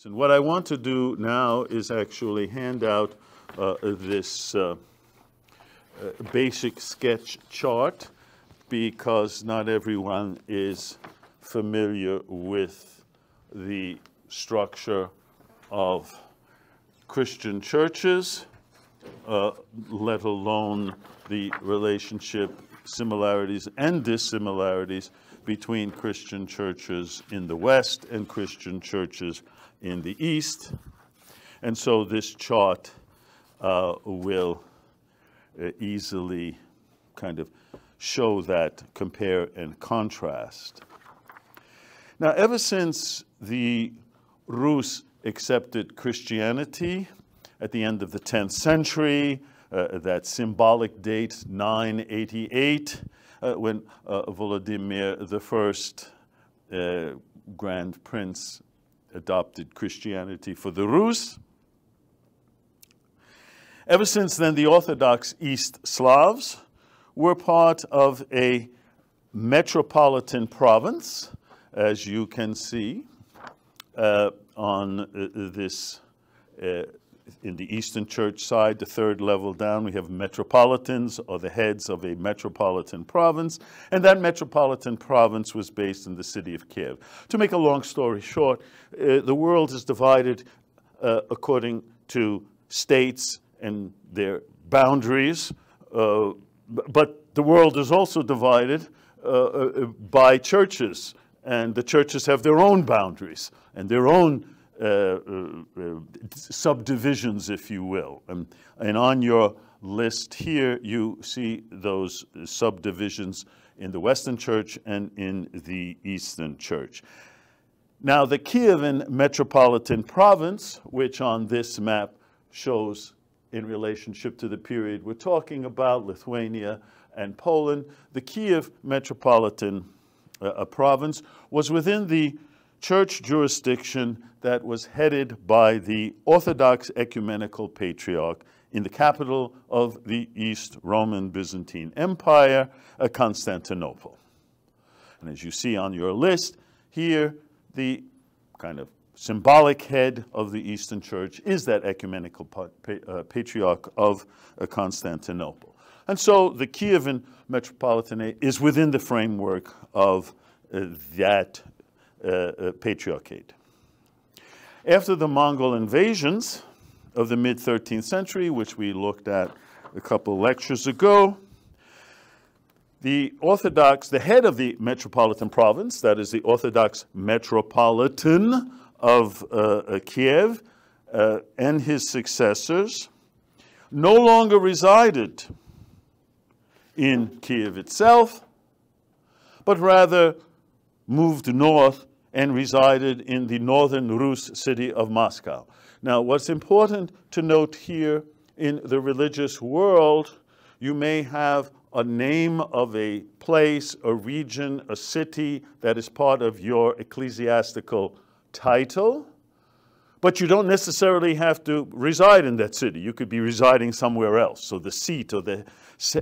And what I want to do now is actually hand out this basic sketch chart, because not everyone is familiar with the structure of Christian churches, let alone the relationship, similarities and dissimilarities between Christian churches in the West and Christian churches in the East. And so this chart will easily kind of show that compare and contrast. Now, ever since the Rus accepted Christianity at the end of the 10th century, that symbolic date 988, when Volodymyr I, Grand Prince, adopted Christianity for the Rus. Ever since then, the Orthodox East Slavs were part of a metropolitan province, as you can see on this, in the Eastern Church side, the third level down, we have metropolitans, or the heads of a metropolitan province, and that metropolitan province was based in the city of Kyiv. To make a long story short, the world is divided according to states and their boundaries, but the world is also divided by churches, and the churches have their own boundaries and their own subdivisions, if you will. And on your list here, you see those subdivisions in the Western Church and in the Eastern Church. Now, the Kyivan Metropolitan Province, which on this map shows in relationship to the period we're talking about, Lithuania and Poland, the Kyiv Metropolitan Province was within the church jurisdiction that was headed by the Orthodox Ecumenical Patriarch in the capital of the East Roman Byzantine Empire, Constantinople. And as you see on your list here, the kind of symbolic head of the Eastern Church is that Ecumenical Patriarch of Constantinople. And so the Kyivan Metropolitanate is within the framework of that Patriarchate. After the Mongol invasions of the mid-13th century, which we looked at a couple lectures ago, the head of the metropolitan province, that is the Orthodox Metropolitan of Kiev, and his successors, no longer resided in Kiev itself, but rather moved north and resided in the northern Rus city of Moscow. Now, what's important to note here, in the religious world, you may have a name of a place, a region, a city that is part of your ecclesiastical title, but you don't necessarily have to reside in that city. You could be residing somewhere else. So the seat or the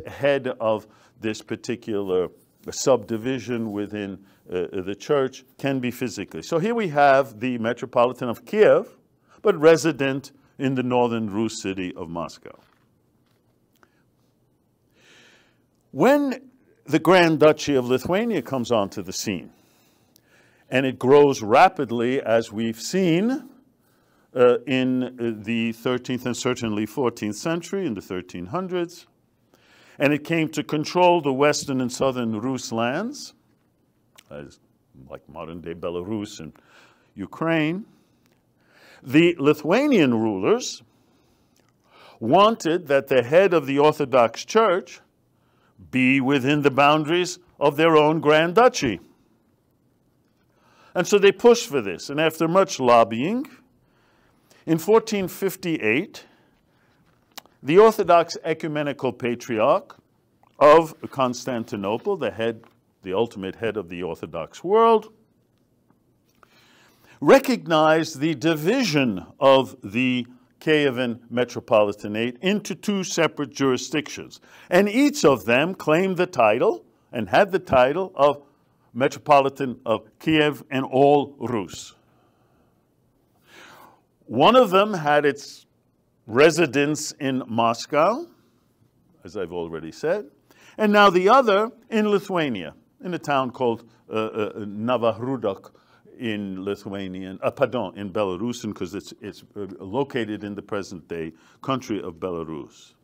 head of this particular subdivision within the church can be physically. So here we have the Metropolitan of Kiev, but resident in the northern Rus city of Moscow. When the Grand Duchy of Lithuania comes onto the scene, and it grows rapidly, as we've seen in the 13th and certainly 14th century, in the 1300s, and it came to control the western and southern Rus lands, like modern-day Belarus and Ukraine, the Lithuanian rulers wanted that the head of the Orthodox Church be within the boundaries of their own Grand Duchy. And so they pushed for this. And after much lobbying, in 1458, the Orthodox Ecumenical Patriarch of Constantinople, the ultimate head of the Orthodox world, recognized the division of the Kyivan Metropolitanate into two separate jurisdictions. And each of them claimed the title and had the title of Metropolitan of Kiev and all Rus. One of them had its residence in Moscow, as I've already said, and now the other in Lithuania, in a town called Navarhuda in Lithuanian, in Belarusian, because it's located in the present-day country of Belarus.